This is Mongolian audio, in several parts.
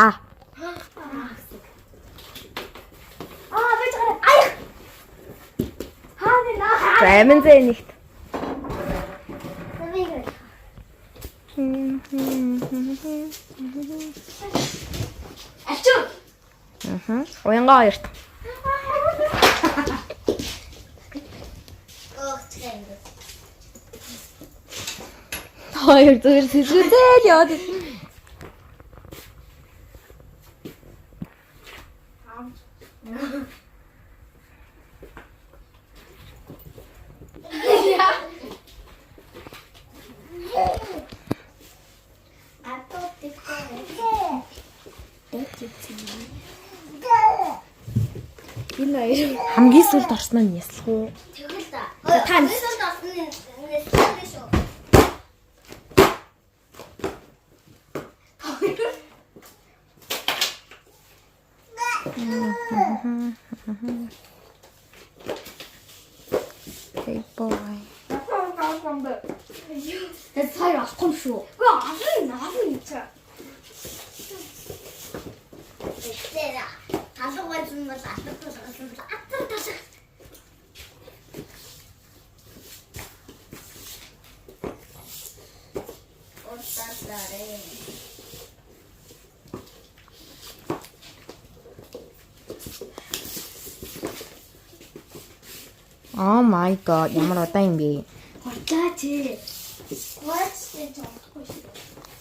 А. байж гараа. Аяа. Хааны наа. За амин зэ нэгт. Ачуу. Уянгаа хоёрт. Хоёр зүгээр сэсгүүтэл яваад. Хамгийн сүлд орсноо нь яслах уу? Тэгэл та. Та нэсэлд орсон нэсэлд шүү. Hey boy. Тэд хоёр авахгүй шүү. Үгүй авах юм чаа. Эцэра. Халуугай юм бол атахгүй болсон бол атар ташаа. Ортасарэ. Oh my god, ямар удаан юм бэ? Хурцаач. Хурцаач жоохгүй шүү.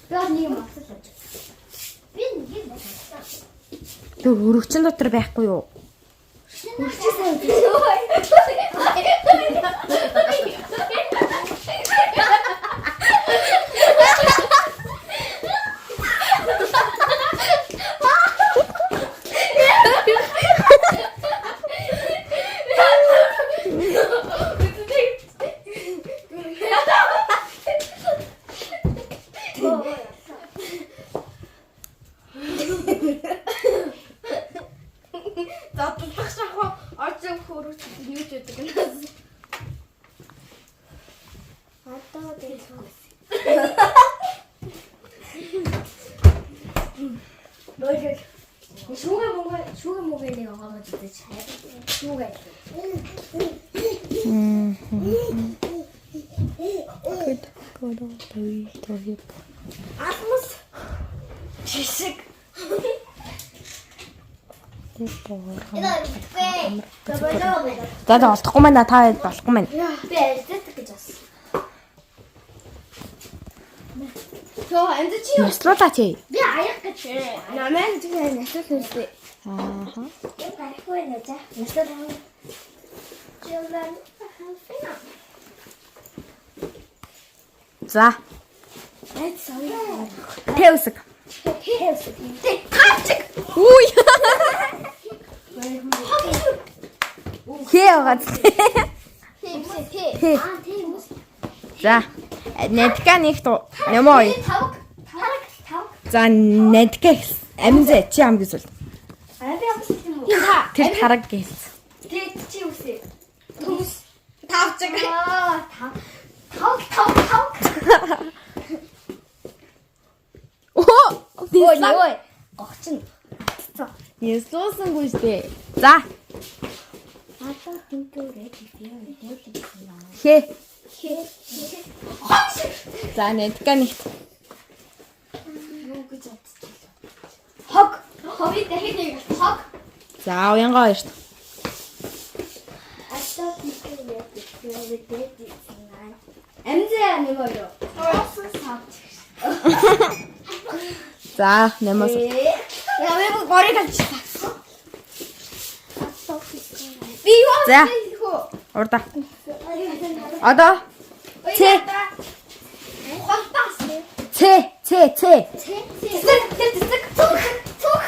Би нэг юм асуулж. Би нэг юм асуулж. Тэг өрөвчин дотор байхгүй юу? Хурцаач. Шүүгээ мөгээ нэг аваад үзэж хайр. Шүүгээ. Атмос. Жишг. За олдохгүй маань та болохгүй маань. Би арилдаг гэж бас. Тоо энд чи Яслуулаач ээ. би аяах гэж. Намайг зүгээр нэсэл хэлсэн. Ааха. Я гарахгүй нэ за. Нэсэл аа. Жолдан хаалфина. За. Эт сая. Тэвсэг. Хэвс. Тачиг. Үй. Хээгац. Хэ. Аа тийм үү. За. Нэдка нэгт нэмой. Тавг. За нэдка амин зэ чи ам гэсэн. Аа би амс юм уу? Тэр хараг гээл. Тэг чи үсэ. Түс. Тавчиг. Аа тав. Оо. Ой. Гочин. Яслуусангүй штэ. За. Ата хинтүүрээ тийм. Хээ. Хоч. За нэдка нэгт. Юу гэж бодчих. Хог. Ховид дахид хог. За уянгаа хоёрт. Ата хинтүүрээ тийм. Эмзээ нэг хоёр. Хоосон савч. За нэмээс. Яавэ горыг алчихсан. Би юу За. Урда. Одоо. Цэ.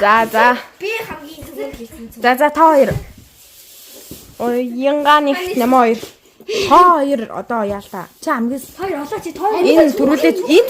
За. Би хамгийн зүгээр хэлсэн. За та хоёр. Уянгаа нэгт нэмээ хоёр. Хоёр одоо яалтаа. Чи амгис. Хоёр олоо чи тоо. Энэ төрүүлээд энэ